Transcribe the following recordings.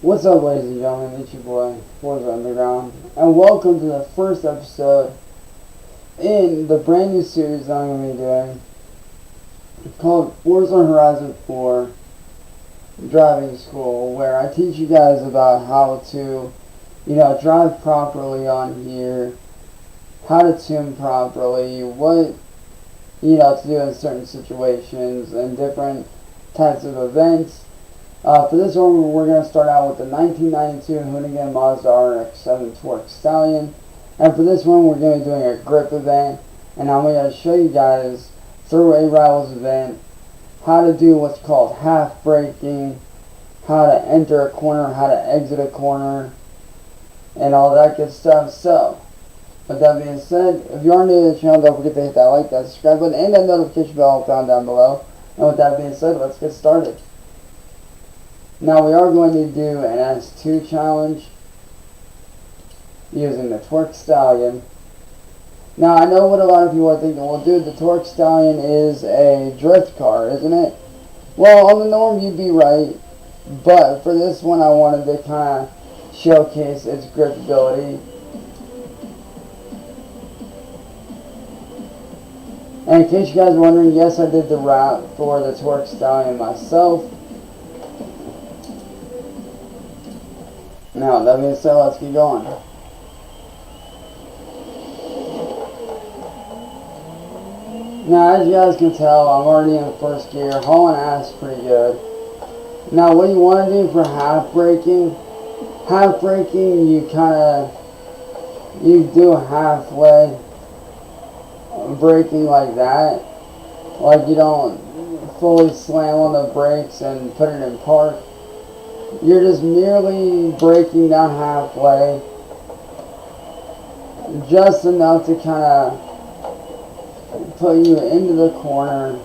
What's up, ladies and gentlemen? It's your boy, FORZA Underground, and welcome to the first episode in the brand new series that I'm going to be doing called Forza Horizon 4 Driving School, where I teach you guys about how to, drive properly on here, how to tune properly, what, to do in certain situations, and different types of events. For this one, we're going to start out with the 1992 Hoonigan Mazda RX-7 Torque Stallion. And for this one, we're going to be doing a grip event. And I'm going to show you guys through a Rivals event how to do what's called half braking, how to enter a corner, how to exit a corner, and all that good stuff. So, with that being said, if you are new to the channel, don't forget to hit that like, that subscribe button, and that notification bell found down below. And with that being said, let's get started. Now we are going to do an S2 challenge using the Torque Stallion. Now I know what a lot of people are thinking, well dude, the Torque Stallion is a drift car, isn't it? Well, on the norm you'd be right, but for this one I wanted to kind of showcase its gripability. And in case you guys are wondering, yes, I did the route for the Torque Stallion myself. Now, that being said, let's get going. Now, as you guys can tell, I'm already in first gear, hauling ass pretty good. Now, what you want to do for half braking, you do halfway braking like that. Like you don't fully slam on the brakes and put it in park. You're just merely braking down halfway, just enough to kind of put you into the corner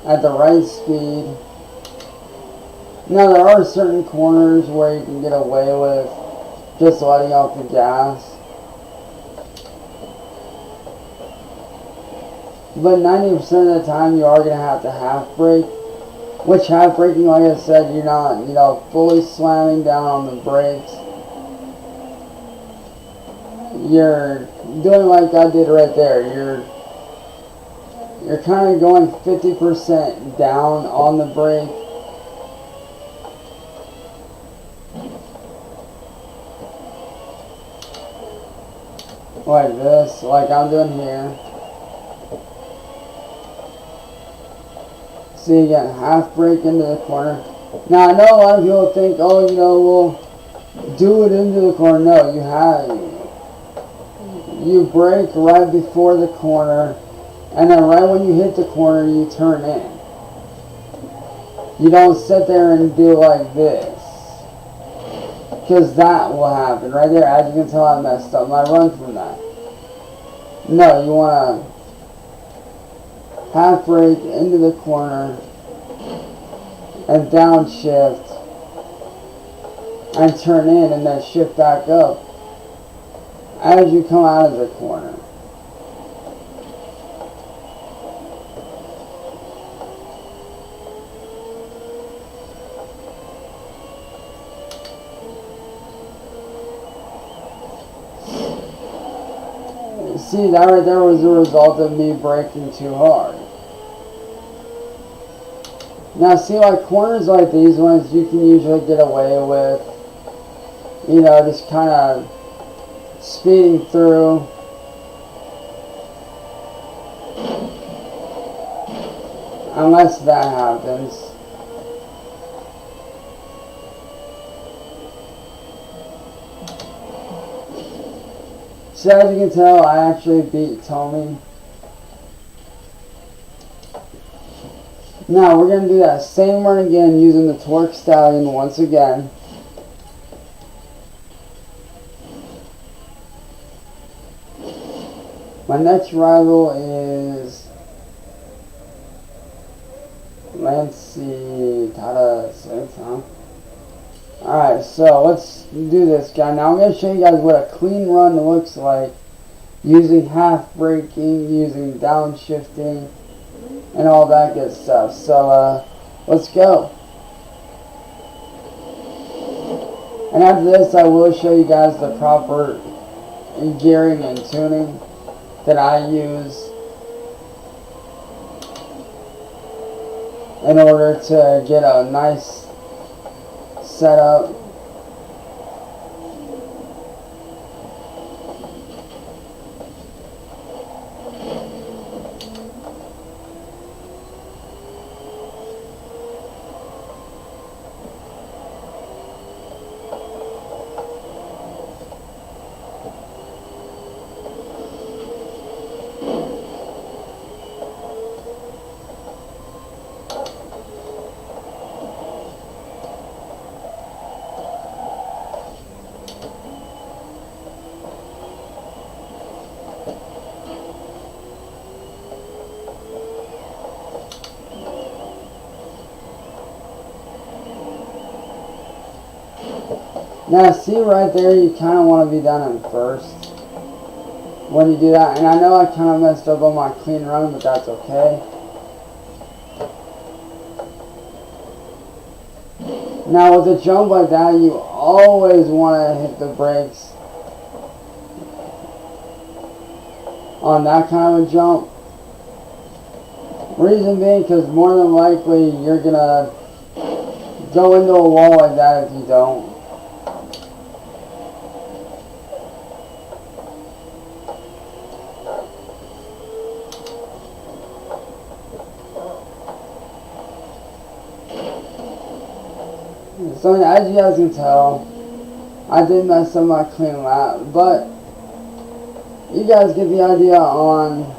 at the right speed. Now there are certain corners where you can get away with just letting off the gas, but 90% of the time you are going to have to half brake. Which half braking, like I said, you're not, fully slamming down on the brakes. You're doing like I did right there. You're kind of going 50% down on the brake. Like this, like I'm doing here. See, again, half brake into the corner. Now, I know a lot of people think, oh, we'll do it into the corner. No, you brake right before the corner, and then right when you hit the corner, you turn in. You don't sit there and do like this, because that will happen. Right there, as you can tell, I messed up my run from that. No, you want to half brake into the corner and downshift and turn in and then shift back up as you come out of the corner. See, that right there was the result of me braking too hard. Now, see, like corners like these ones, you can usually get away with, just kind of speeding through. Unless that happens. So as you can tell, I actually beat Tommy. Now we're going to do that same run again using the Torque Stallion once again. My next rival is, let's see, Tata 6, huh? Alright, so let's do this, guy. Now I'm going to show you guys what a clean run looks like using half braking, using downshifting, and all that good stuff. So let's go. And after this, I will show you guys the proper gearing and tuning that I use in order to get a nice setup. Now see right there, you kind of want to be done in first when you do that. And I know I kind of messed up on my clean run, but that's okay. Now with a jump like that, you always want to hit the brakes on that kind of a jump. Reason being, because more than likely you're going to go into a wall like that if you don't. So as you guys can tell, I did mess up my clean lap, but you guys get the idea on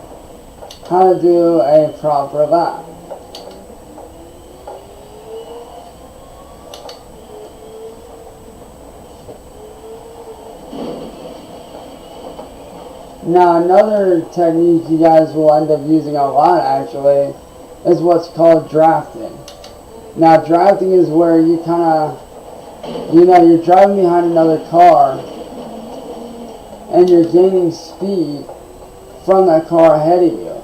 how to do a proper lap. Now another technique you guys will end up using a lot actually is what's called drafting. Now drafting is where you kind of, you're driving behind another car and you're gaining speed from that car ahead of you.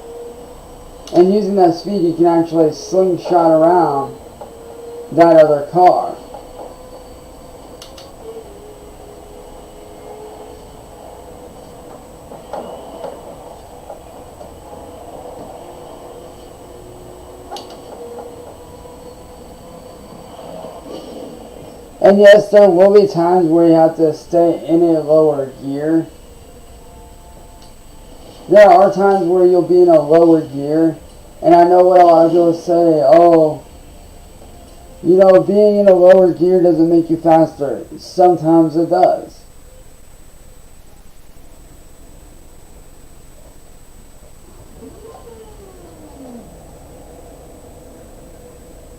And using that speed you can actually slingshot around that other car. And yes, there will be times where you have to stay in a lower gear. There are times where you'll be in a lower gear, and I know what a lot of people say, oh, being in a lower gear doesn't make you faster. Sometimes it does.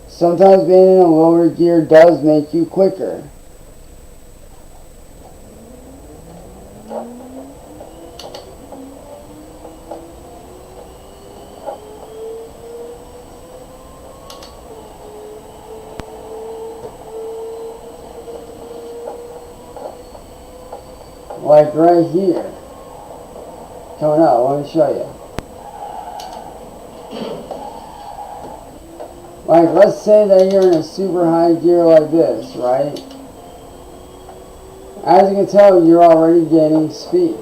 Sometimes being in a lower gear does make you quicker. Like right here. Coming up, let me show you. Like, let's say that you're in a super high gear like this, right? As you can tell, you're already gaining speed.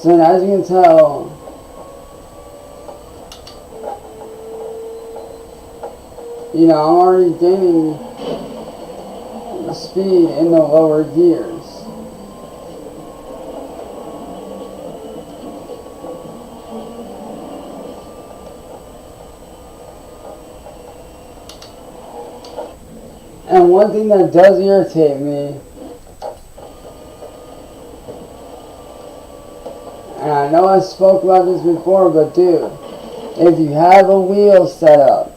So as you can tell, I'm already gaining speed in the lower gears. And one thing that does irritate me, and I know I spoke about this before, but dude, if you have a wheel set up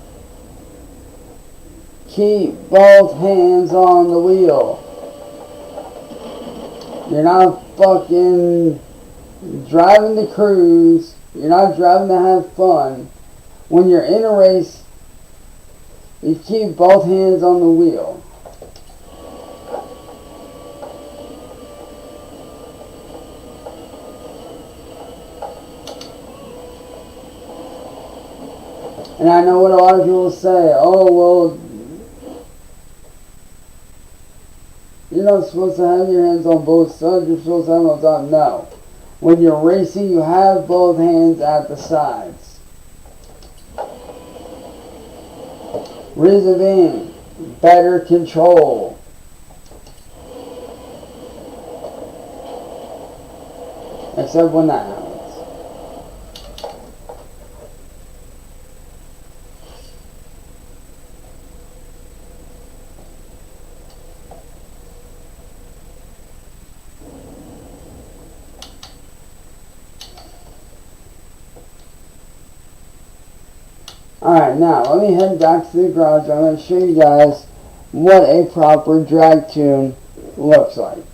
keep both hands on the wheel. You're not fucking driving to cruise. You're not driving to have fun. When you're in a race, you keep both hands on the wheel. And I know what a lot of people say, oh, well, you're not supposed to have your hands on both sides, you're supposed to have them on top. No. When you're racing, you have both hands at the sides. Reason being, better control. Except when that happens. Alright, now let me head back to the garage. I'm going to show you guys what a proper drag tune looks like.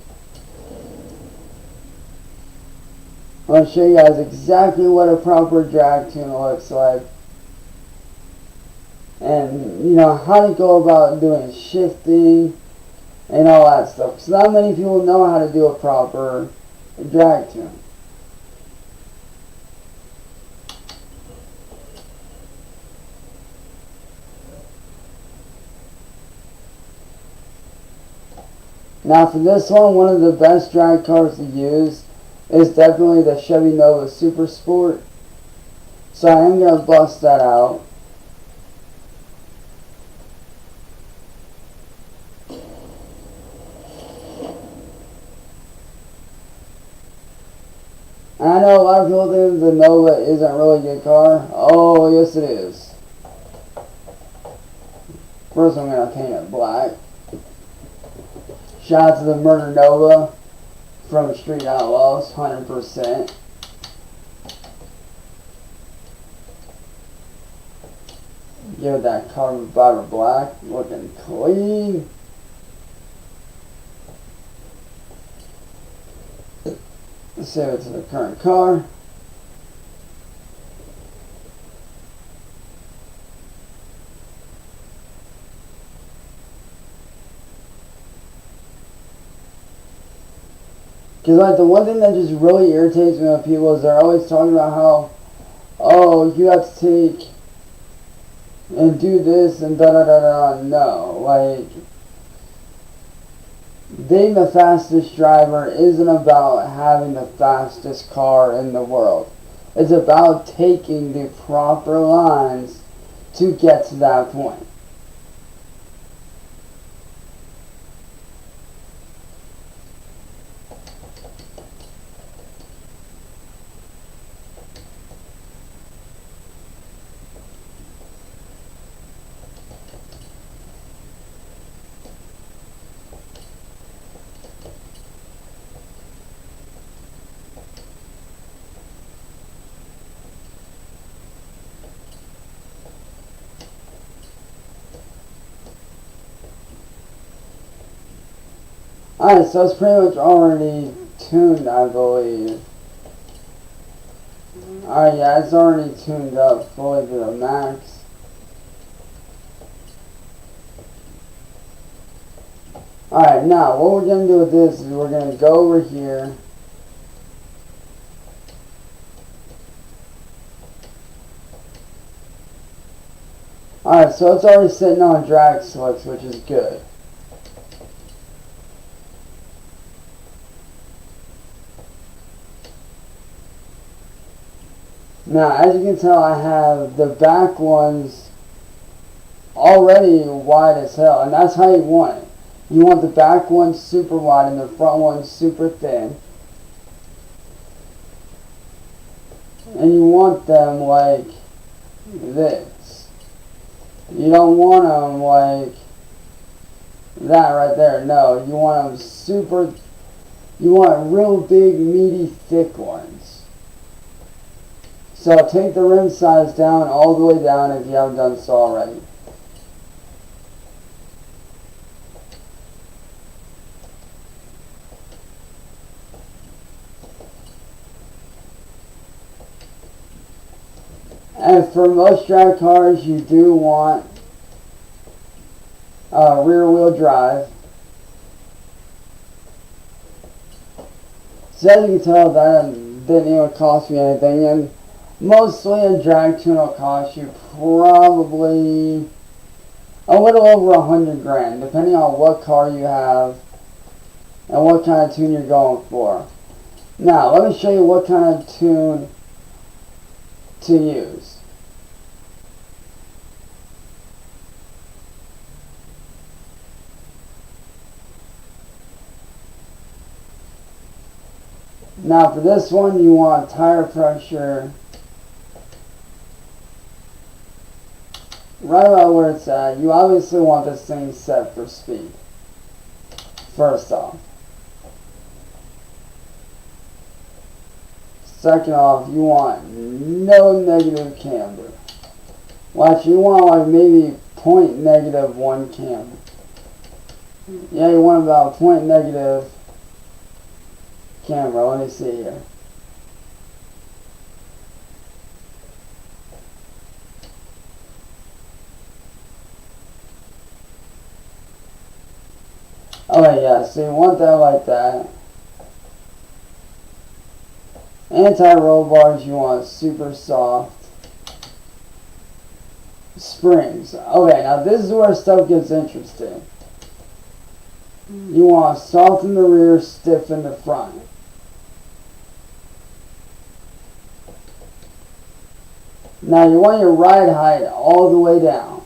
I'm going to show you guys exactly what a proper drag tune looks like. And, you know, how to go about doing shifting and all that stuff. Because not many people know how to do a proper drag tune. Now for this one of the best drag cars to use is definitely the Chevy Nova Super Sport. So I am going to bust that out. And I know a lot of people think the Nova isn't really a good car. Oh, yes it is. First I'm going to paint it black. Shout out to the Murder Nova from Street Outlaws, 100%. Give it that carbon fiber black, looking clean. Let's save it to the current car. Because like the one thing that just really irritates me with people is they're always talking about how, oh, you have to take and do this and da da da da. No, like being the fastest driver isn't about having the fastest car in the world. It's about taking the proper lines to get to that point. Alright, so it's pretty much already tuned, I believe. Alright, yeah, it's already tuned up fully to the max. Alright, now, what we're going to do with this is we're going to go over here. Alright, so it's already sitting on drag slicks, which is good. Now, as you can tell, I have the back ones already wide as hell, and that's how you want it. You want the back ones super wide and the front ones super thin. And you want them like this. You don't want them like that right there. No, you want them super, you want real big, meaty, thick ones. So take the rim size down all the way down if you haven't done so already. And for most drag cars, you do want rear wheel drive. So as you can tell, that didn't even cost me anything, and mostly a drag tune will cost you probably a little over $100 grand, depending on what car you have and what kind of tune you're going for. Now, let me show you what kind of tune to use. Now, for this one, you want tire pressure right about where it's at. You obviously want this thing set for speed, first off. Second off, you want no negative camber. Well, actually, you want like maybe -1 camber. Yeah, you want about -. Camera, let me see here. Okay, yeah, so you want that like that. Anti-roll bars, you want super soft. Springs. Okay, now this is where stuff gets interesting. You want soft in the rear, stiff in the front. Now you want your ride height all the way down.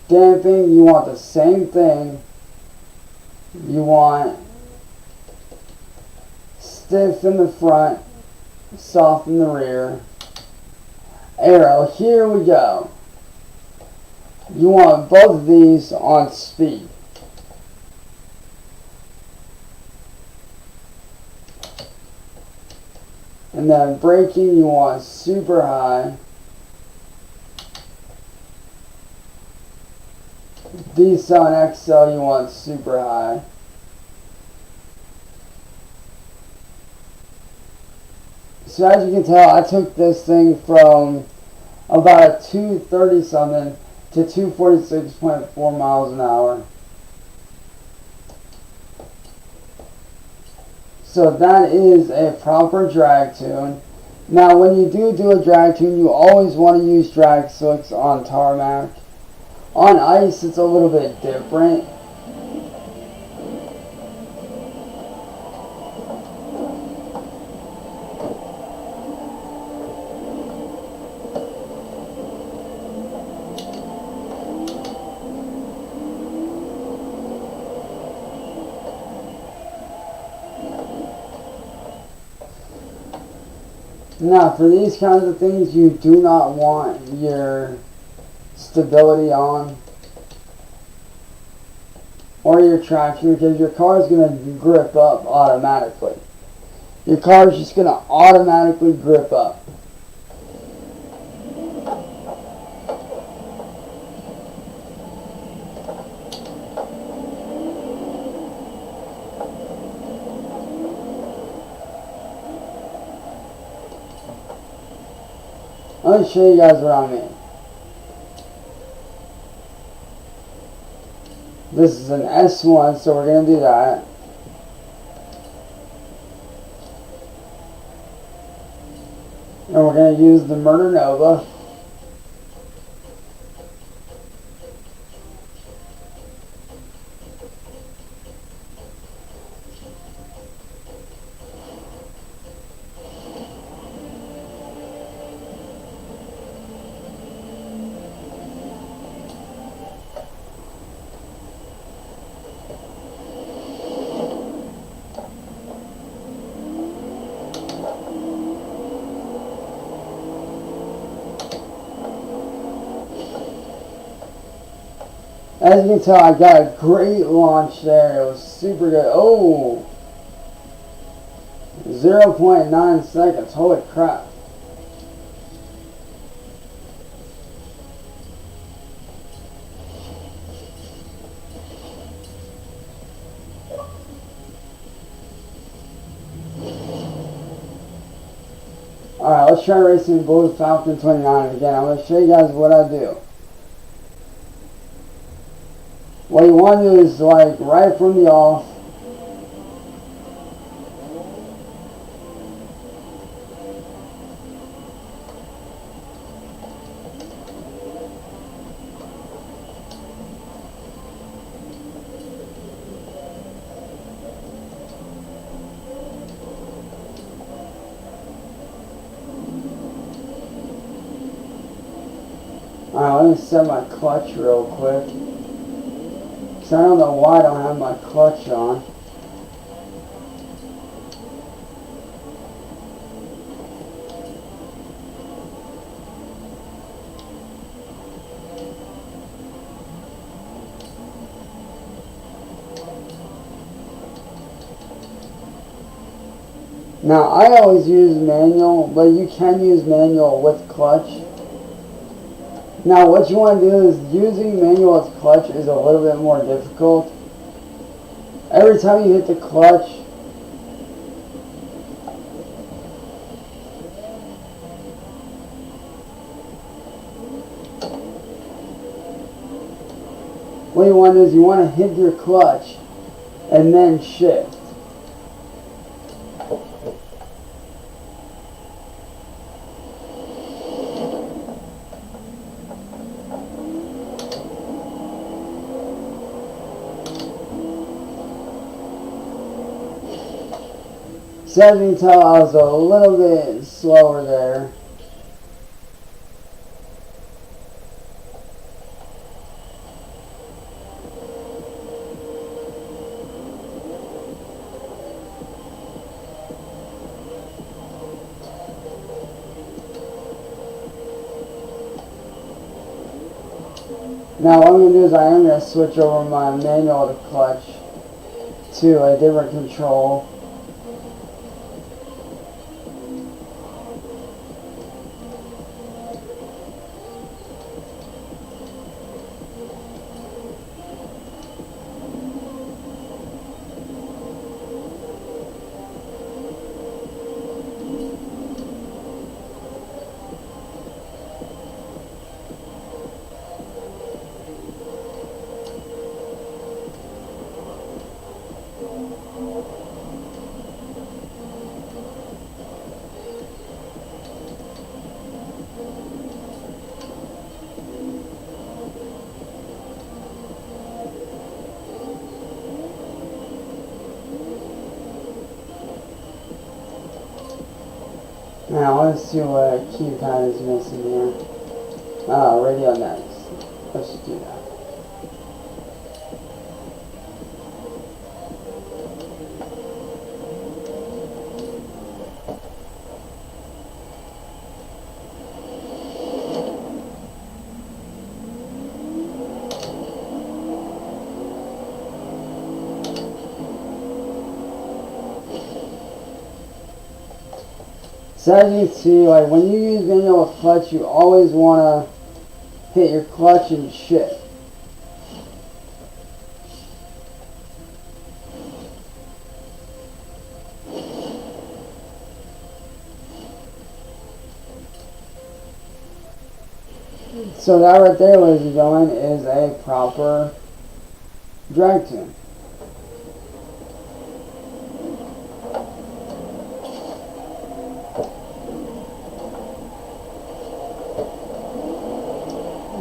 Damping, you want the same thing. You want stiff in the front, soft in the rear. Aero, here we go. You want both of these on speed. And then braking, you want super high. D-Cell and X-Cell, you want super high. So as you can tell, I took this thing from about a 230 something to 246.4 miles an hour. So that is a proper drag tune. Now when you do a drag tune, you always want to use drag slicks on tarmac. On ice, it's a little bit different. Now, for these kinds of things, you do not want your stability on or your traction, because your car is going to grip up automatically. Your car is just going to automatically grip up. Let me show you guys what I mean. This is an S1, so we're going to do that. And we're going to use the Murder Nova. As you can tell, I got a great launch there. It was super good. Oh! 0.9 seconds. Holy crap. Alright, let's try racing Blue Falcon 29 again. I'm going to show you guys what I do. What you want to do is, like, right from the off, alright, let me set my clutch real quick. Because I don't know why I don't have my clutch on. Now, I always use manual, but you can use manual with clutch. Now, what you want to do is, using manual with clutch is a little bit more difficult. Every time you hit the clutch, what you want to do is you want to hit your clutch and then shift. So as you can tell, I was a little bit slower there. Now what I'm going to do is I am going to switch over my manual to clutch to a different control. Now let's see what keypad is missing here. Radio next. Let's just do that. So as you can see, like when you use manual with clutch, you always want to hit your clutch and shift. So that right there, ladies and gentlemen, is a proper drag tune.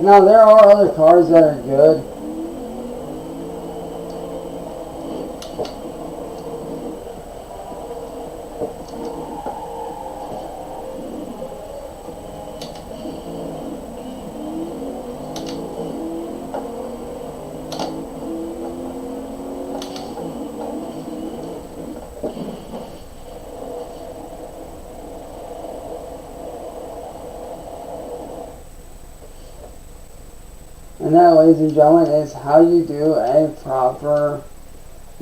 Now there are other cars that are good. And that, ladies and gentlemen, is how you do a proper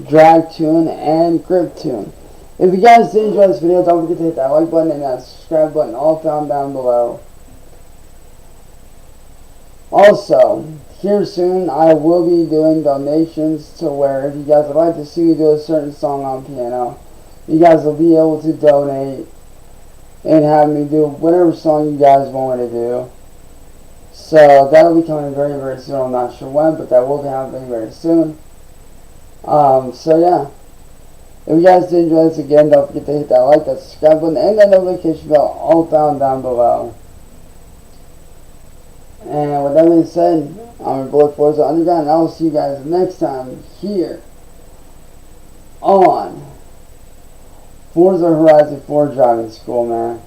drag tune and grip tune. If you guys did enjoy this video, don't forget to hit that like button and that subscribe button, all found down below. Also, here soon I will be doing donations to where if you guys would like to see me do a certain song on piano, you guys will be able to donate and have me do whatever song you guys want me to do. So that'll be coming very, very soon. I'm not sure when, but that will be happening very soon. So yeah. If you guys did enjoy this again, don't forget to hit that like, that subscribe button, and that notification bell, all found down below. And with that being said, I'm your boy Forza Underground, and I will see you guys next time here on Forza Horizon 4 Driving School, man.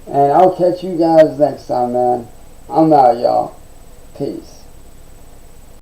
And I'll catch you guys next time, man. I'm out, y'all. Peace.